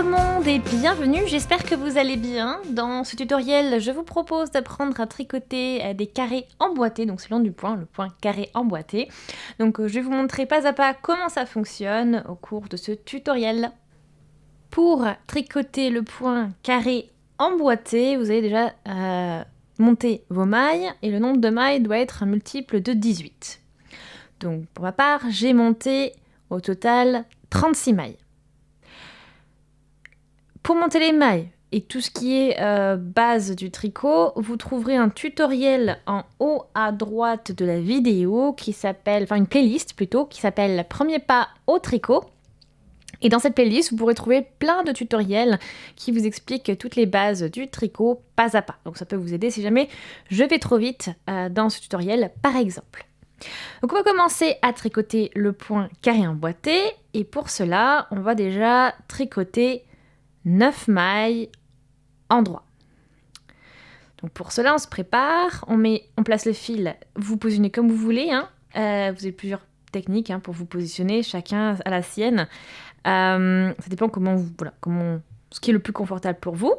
tout le monde et bienvenue, j'espère que vous allez bien. Dans ce tutoriel, je vous propose d'apprendre à tricoter des carrés emboîtés, donc selon du point, le point carré emboîté. Donc je vais vous montrer pas à pas comment ça fonctionne au cours de ce tutoriel. Pour tricoter le point carré emboîté, vous allez déjà monter vos mailles et le nombre de mailles doit être un multiple de 18. Donc pour ma part, j'ai monté au total 36 mailles. Pour monter les mailles et tout ce qui est base du tricot, vous trouverez un tutoriel en haut à droite de la vidéo qui s'appelle, enfin une playlist plutôt, qui s'appelle Premier pas au tricot. Et dans cette playlist, vous pourrez trouver plein de tutoriels qui vous expliquent toutes les bases du tricot pas à pas. Donc ça peut vous aider si jamais je vais trop vite dans ce tutoriel par exemple. Donc on va commencer à tricoter le point carré emboîté et pour cela, on va déjà tricoter 9 mailles en droit. Donc pour cela, on se prépare, on place le fil, vous positionnez comme vous voulez, hein. Vous avez plusieurs techniques pour vous positionner, chacun à la sienne. Ça dépend ce qui est le plus confortable pour vous.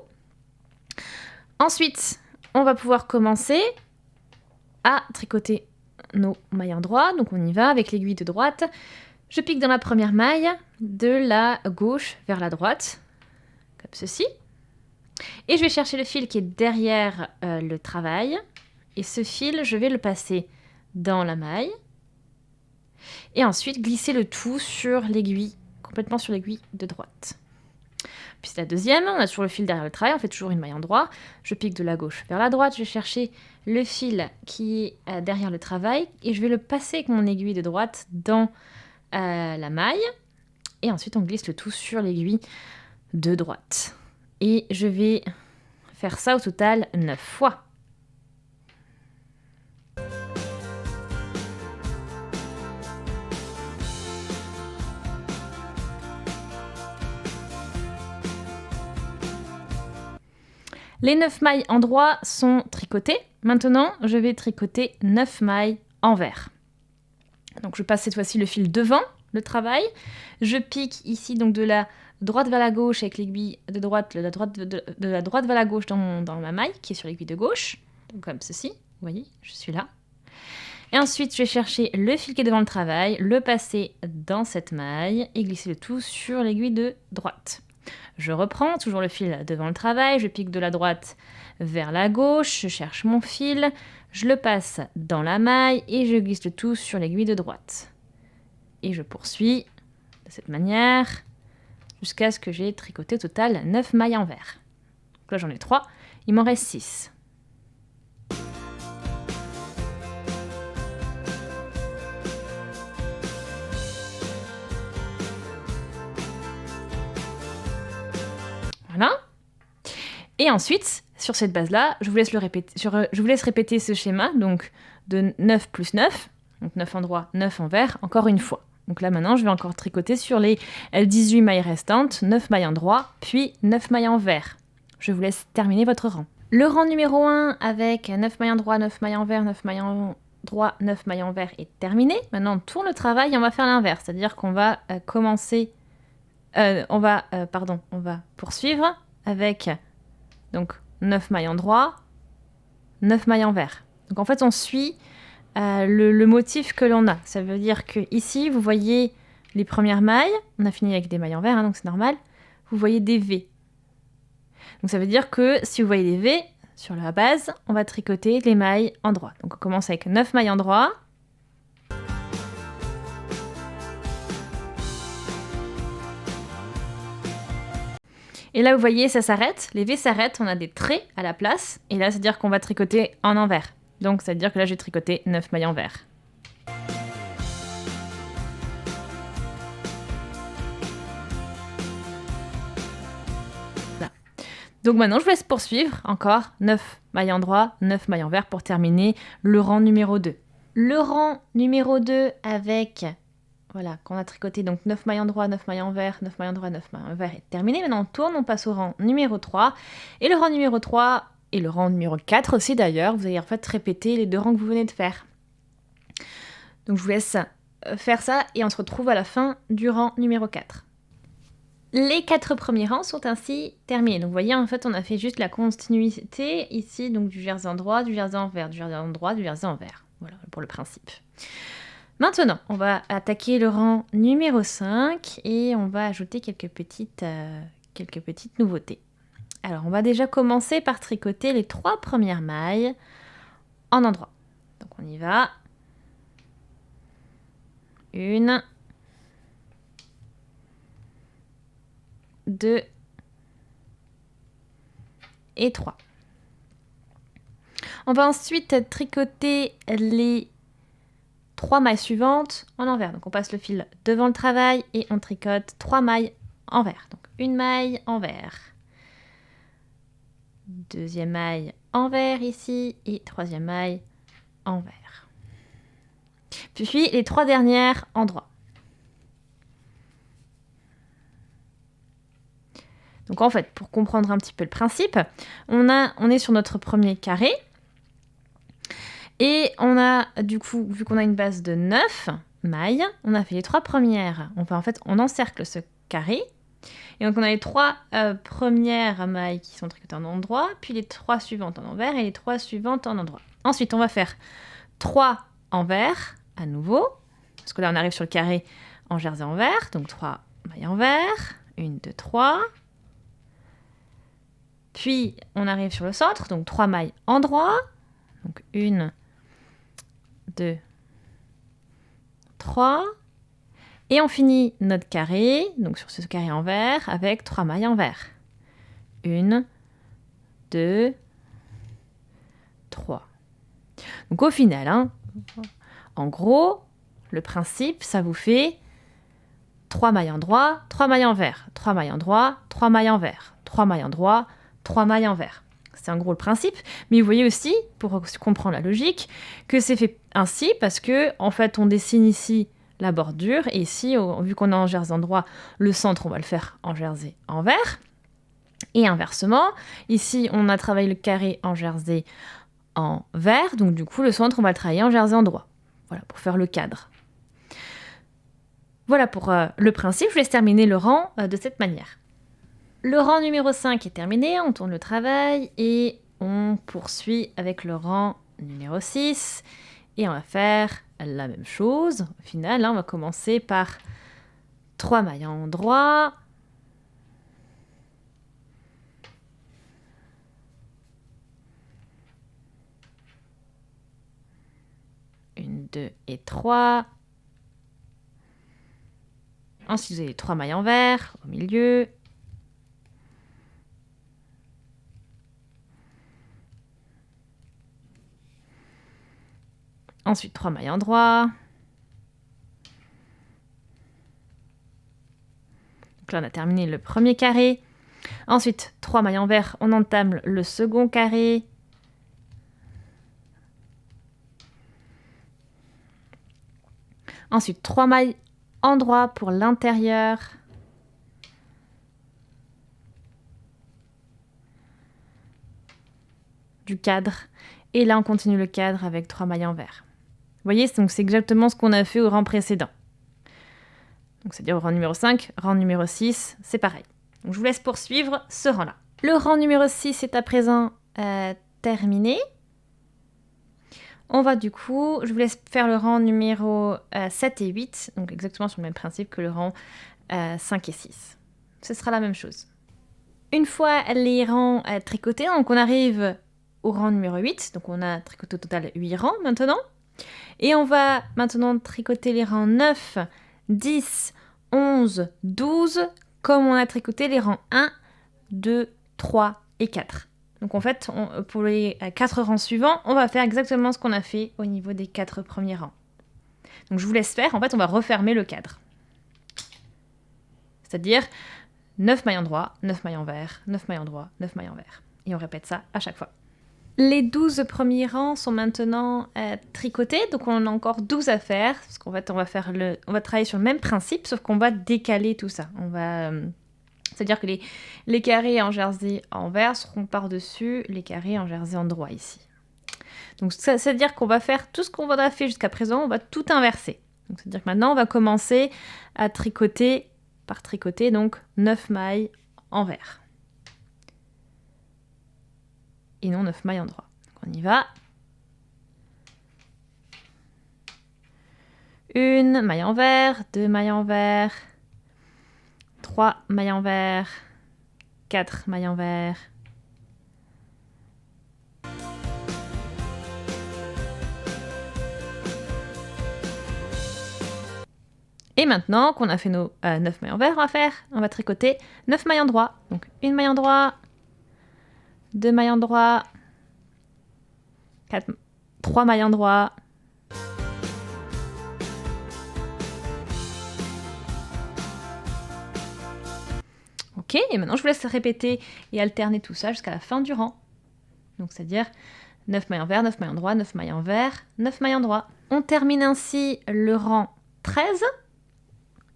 Ensuite, on va pouvoir commencer à tricoter nos mailles en droit. Donc on y va avec l'aiguille de droite. Je pique dans la première maille de la gauche vers la droite. Comme ceci. Et je vais chercher le fil qui est derrière le travail. Et ce fil, je vais le passer dans la maille. Et ensuite, glisser le tout sur l'aiguille, complètement sur l'aiguille de droite. Puis c'est la deuxième, on a toujours le fil derrière le travail, on fait toujours une maille en droit. Je pique de la gauche vers la droite, je vais chercher le fil qui est derrière le travail. Et je vais le passer avec mon aiguille de droite dans la maille. Et ensuite, on glisse le tout sur l'aiguille de droite. Et je vais faire ça au total 9 fois. Les 9 mailles en droit sont tricotées. Maintenant, je vais tricoter 9 mailles envers. Donc je passe cette fois-ci le fil devant le travail. Je pique ici donc de la droite vers la gauche avec l'aiguille de droite, de la droite vers la gauche dans ma maille qui est sur l'aiguille de gauche, donc comme ceci, vous voyez, je suis là. Et ensuite, je vais chercher le fil qui est devant le travail, le passer dans cette maille et glisser le tout sur l'aiguille de droite. Je reprends toujours le fil devant le travail, je pique de la droite vers la gauche, je cherche mon fil, je le passe dans la maille et je glisse le tout sur l'aiguille de droite. Et je poursuis de cette manière jusqu'à ce que j'ai tricoté au total 9 mailles envers. Donc là j'en ai 3, il m'en reste 6. Voilà. Et ensuite, sur cette base-là, je vous laisse répéter ce schéma, donc de 9 plus 9, donc 9 en droit, 9 envers, encore une fois. Donc là maintenant, je vais encore tricoter sur les 18 mailles restantes, 9 mailles en droit, puis 9 mailles envers. Je vous laisse terminer votre rang. Le rang numéro 1 avec 9 mailles en droit, 9 mailles envers, 9 mailles en droit, 9 mailles envers est terminé. Maintenant, on tourne le travail et on va faire l'inverse, c'est-à-dire qu'on va on va poursuivre avec donc 9 mailles en droit, 9 mailles envers. Donc en fait, on suit le motif que l'on a. Ça veut dire que ici, vous voyez les premières mailles. On a fini avec des mailles envers, donc c'est normal. Vous voyez des V. Donc ça veut dire que si vous voyez des V, sur la base, on va tricoter les mailles en droit. Donc on commence avec 9 mailles en droit. Et là, vous voyez, ça s'arrête. Les V s'arrêtent, on a des traits à la place. Et là, c'est-à-dire qu'on va tricoter en envers. Donc, ça veut dire que là, j'ai tricoté 9 mailles envers. Voilà. Donc maintenant, je vous laisse poursuivre. Encore 9 mailles en droit, 9 mailles envers pour terminer le rang numéro 2. Le rang numéro 2 avec... Voilà, qu'on a tricoté donc 9 mailles en droit, 9 mailles envers, 9 mailles en droit, 9 mailles envers est terminé. Maintenant, on tourne, on passe au rang numéro 3. Et le rang numéro 3, et le rang numéro 4 aussi d'ailleurs, vous allez en fait répéter les deux rangs que vous venez de faire. Donc je vous laisse faire ça et on se retrouve à la fin du rang numéro 4. Les 4 premiers rangs sont ainsi terminés. Donc vous voyez, en fait, on a fait juste la continuité ici, donc du jersey en droit, du jersey en vert, du jersey en droit, du jersey en vert. Voilà pour le principe. Maintenant, on va attaquer le rang numéro 5 et on va ajouter quelques petites nouveautés. Alors, on va déjà commencer par tricoter les 3 premières mailles en endroit. Donc on y va. 1, 2 et 3. On va ensuite tricoter les 3 mailles suivantes en envers. Donc on passe le fil devant le travail et on tricote 3 mailles envers. Donc une maille envers, deuxième maille envers ici et troisième maille envers. Puis les 3 dernières en droit. Donc en fait, pour comprendre un petit peu le principe, on est sur notre premier carré. Et on a, du coup, vu qu'on a une base de 9 mailles, on a fait les 3 premières. On encercle ce carré. Et donc on a les 3 premières mailles qui sont tricotées en endroit, puis les 3 suivantes en envers et les 3 suivantes en endroit. Ensuite, on va faire 3 envers à nouveau, parce que là on arrive sur le carré en jersey envers, donc 3 mailles envers, 1, 2, 3. Puis on arrive sur le centre, donc 3 mailles en droit, donc 1, 2, 3. Et on finit notre carré, donc sur ce carré envers, avec 3 mailles envers. 1, 2, 3. Donc au final, en gros, le principe, ça vous fait 3 mailles en droit, 3 mailles envers, 3 mailles en droit, 3 mailles envers, 3 mailles en droit, 3 mailles envers. C'est en gros le principe, mais vous voyez aussi, pour comprendre la logique, que c'est fait ainsi parce que, en fait, on dessine ici la bordure, et ici, vu qu'on est en jersey en droit, le centre, on va le faire en jersey envers. Et inversement, ici, on a travaillé le carré en jersey en vert, donc du coup, le centre, on va le travailler en jersey en droit. Voilà, pour faire le cadre. Voilà pour le principe, je laisse terminer le rang de cette manière. Le rang numéro 5 est terminé, on tourne le travail et on poursuit avec le rang numéro 6 et on va faire la même chose. Au final, on va commencer par 3 mailles en droit, une, 2 et 3. Ensuite, vous avez les 3 mailles envers au milieu. Ensuite, 3 mailles en droit. Donc là, on a terminé le premier carré. Ensuite, 3 mailles envers, on entame le second carré. Ensuite, 3 mailles en droit pour l'intérieur. Du cadre. Et là, on continue le cadre avec 3 mailles envers. Vous voyez, donc c'est exactement ce qu'on a fait au rang précédent. Donc c'est-à-dire au rang numéro 5, rang numéro 6, c'est pareil. Donc je vous laisse poursuivre ce rang-là. Le rang numéro 6 est à présent terminé. On va du coup, je vous laisse faire le rang numéro 7 et 8, donc exactement sur le même principe que le rang 5 et 6. Ce sera la même chose. Une fois les rangs tricotés, donc on arrive au rang numéro 8, donc on a tricoté au total 8 rangs maintenant. Et on va maintenant tricoter les rangs 9, 10, 11, 12, comme on a tricoté les rangs 1, 2, 3 et 4. Donc en fait, pour les 4 rangs suivants, on va faire exactement ce qu'on a fait au niveau des 4 premiers rangs. Donc je vous laisse faire, en fait on va refermer le cadre. C'est-à-dire 9 mailles en droit, 9 mailles en vert, 9 mailles en droit, 9 mailles en vert. Et on répète ça à chaque fois. Les 12 premiers rangs sont maintenant tricotés, donc on a encore 12 à faire, parce qu'en fait on va travailler sur le même principe, sauf qu'on va décaler tout ça. C'est-à-dire que les carrés en jersey en vert seront par-dessus les carrés en jersey en droit ici. Donc c'est-à-dire qu'on va faire tout ce qu'on a fait jusqu'à présent, on va tout inverser. Donc c'est-à-dire que maintenant on va commencer à tricoter par tricoter donc 9 mailles envers. Et non 9 mailles en droit. Donc on y va. Une maille envers, 2 mailles envers, 3 mailles envers, 4 mailles envers. Et maintenant qu'on a fait nos 9 mailles envers, on va tricoter 9 mailles en droit. Donc une maille en droit, 2 mailles en droit, 3 mailles en droit, ok, et maintenant je vous laisse répéter et alterner tout ça jusqu'à la fin du rang. Donc c'est-à-dire 9 mailles envers, 9 mailles en droit, 9 mailles envers, 9 mailles en droit. On termine ainsi le rang 13.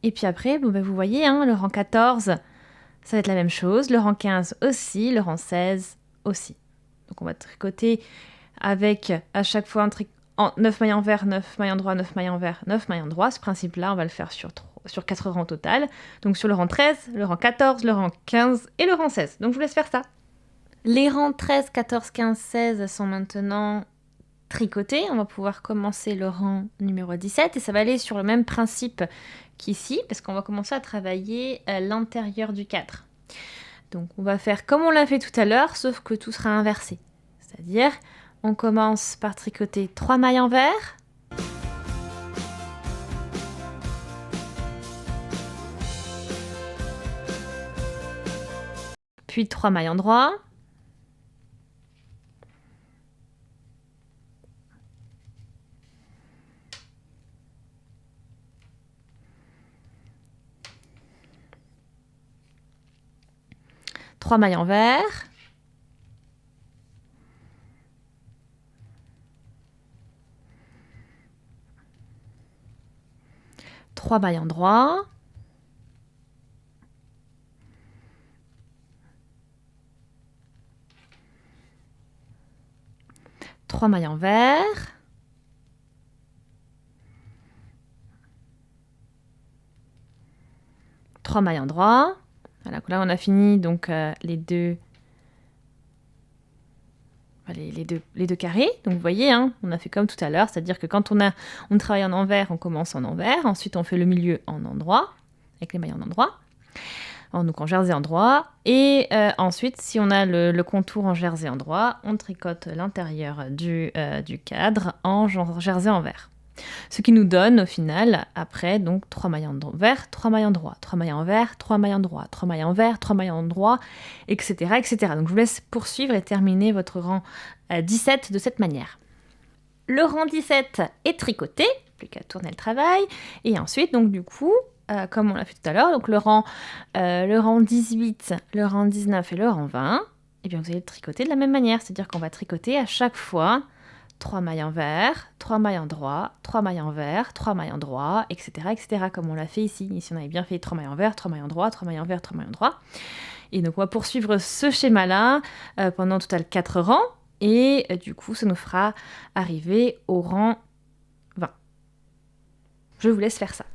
Et puis après, vous voyez, le rang 14, ça va être la même chose. Le rang 15 aussi, le rang 16 aussi. Donc on va tricoter avec à chaque fois 9 mailles envers, 9 mailles en droit, 9 mailles envers, 9 mailles en droit. Ce principe-là, on va le faire sur 4 rangs total. Donc sur le rang 13, le rang 14, le rang 15 et le rang 16. Donc je vous laisse faire ça. Les rangs 13, 14, 15, 16 sont maintenant tricotés. On va pouvoir commencer le rang numéro 17 et ça va aller sur le même principe qu'ici parce qu'on va commencer à travailler l'intérieur du cadre. Donc on va faire comme on l'a fait tout à l'heure, sauf que tout sera inversé. C'est-à-dire, on commence par tricoter 3 mailles envers, puis 3 mailles en droit, trois mailles envers, trois mailles en droit, trois mailles envers, trois mailles en droit. Voilà, là on a fini donc les deux carrés. Donc vous voyez, on a fait comme tout à l'heure, c'est-à-dire que quand on travaille en envers, on commence en envers, ensuite on fait le milieu en endroit, avec les mailles en endroit, donc en jersey endroit, et ensuite si on a le contour en jersey endroit, on tricote l'intérieur du cadre en jersey envers. Ce qui nous donne au final, après, donc 3 mailles envers, 3 mailles en droit, 3 mailles envers, 3 mailles en droit, 3 mailles envers, 3 mailles en droit, etc., etc. Donc je vous laisse poursuivre et terminer votre rang 17 de cette manière. Le rang 17 est tricoté, plus qu'à tourner le travail, et ensuite, donc du coup, comme on l'a fait tout à l'heure, donc le rang 18, le rang 19 et le rang 20, et bien vous allez le tricoter de la même manière, c'est-à-dire qu'on va tricoter à chaque fois 3 mailles envers, 3 mailles en droit, 3 mailles envers, 3 mailles en droit, etc., etc., comme on l'a fait ici. Ici, on avait bien fait 3 mailles envers, 3 mailles en droit, 3 mailles envers, 3 mailles en droit. Et donc, on va poursuivre ce schéma-là pendant total 4 rangs. Et du coup, ça nous fera arriver au rang 20. Je vous laisse faire ça.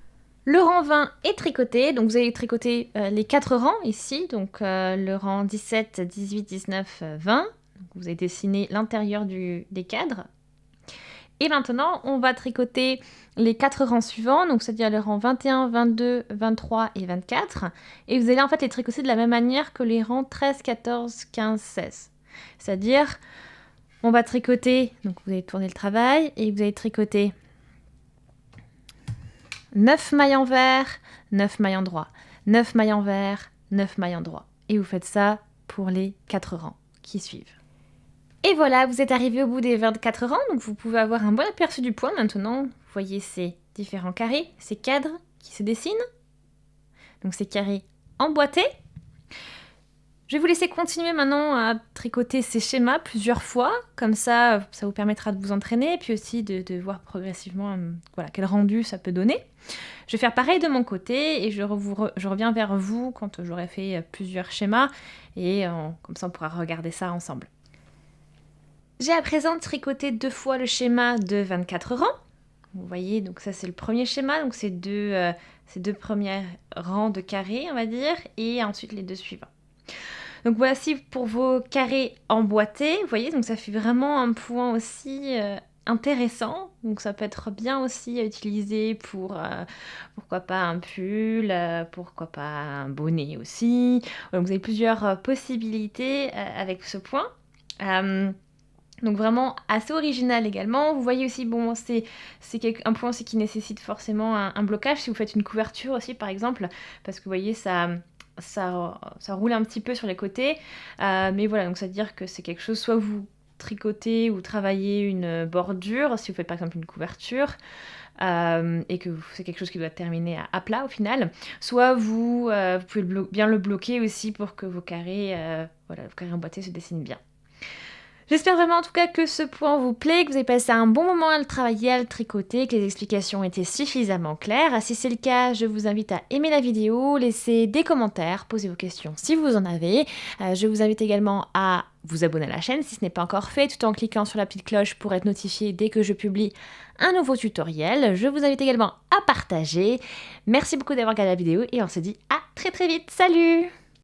Le rang 20 est tricoté, donc vous allez tricoter les 4 rangs ici, donc le rang 17, 18, 19, 20. Donc vous avez dessiné l'intérieur des cadres. Et maintenant, on va tricoter les 4 rangs suivants, donc c'est-à-dire les rangs 21, 22, 23 et 24. Et vous allez en fait les tricoter de la même manière que les rangs 13, 14, 15, 16. C'est-à-dire, on va tricoter, donc vous allez tourner le travail, et vous allez tricoter 9 mailles envers, 9 mailles en droit, 9 mailles envers, 9 mailles en droit. Et vous faites ça pour les 4 rangs qui suivent. Et voilà, vous êtes arrivé au bout des 24 rangs, donc vous pouvez avoir un bon aperçu du point maintenant. Vous voyez ces différents carrés, ces cadres qui se dessinent. Donc ces carrés emboîtés. Je vais vous laisser continuer maintenant à tricoter ces schémas plusieurs fois, comme ça vous permettra de vous entraîner, et puis aussi de voir progressivement quel rendu ça peut donner. Je vais faire pareil de mon côté, et je reviens vers vous quand j'aurai fait plusieurs schémas, et comme ça on pourra regarder ça ensemble. J'ai à présent tricoté 2 fois le schéma de 24 rangs. Vous voyez, donc ça c'est le premier schéma, donc ces deux premiers rangs de carrés, on va dire, et ensuite les deux suivants. Donc voici pour vos carrés emboîtés, vous voyez, donc ça fait vraiment un point aussi intéressant. Donc ça peut être bien aussi utilisé pour, pourquoi pas un pull, pourquoi pas un bonnet aussi. Donc vous avez plusieurs possibilités avec ce point. Donc vraiment assez original également. Vous voyez aussi, bon, c'est un point aussi qui nécessite forcément un blocage si vous faites une couverture aussi par exemple, parce que vous voyez ça roule un petit peu sur les côtés. Mais voilà, donc ça veut dire que c'est quelque chose, soit vous tricotez ou travaillez une bordure, si vous faites par exemple une couverture, et que c'est quelque chose qui doit terminer à plat au final, soit vous pouvez bien le bloquer aussi pour que vos carrés emboîtés se dessinent bien. J'espère vraiment en tout cas que ce point vous plaît, que vous avez passé un bon moment à le travailler, à le tricoter, que les explications étaient suffisamment claires. Si c'est le cas, je vous invite à aimer la vidéo, laisser des commentaires, poser vos questions si vous en avez. Je vous invite également à vous abonner à la chaîne si ce n'est pas encore fait, tout en cliquant sur la petite cloche pour être notifié dès que je publie un nouveau tutoriel. Je vous invite également à partager. Merci beaucoup d'avoir regardé la vidéo et on se dit à très très vite. Salut!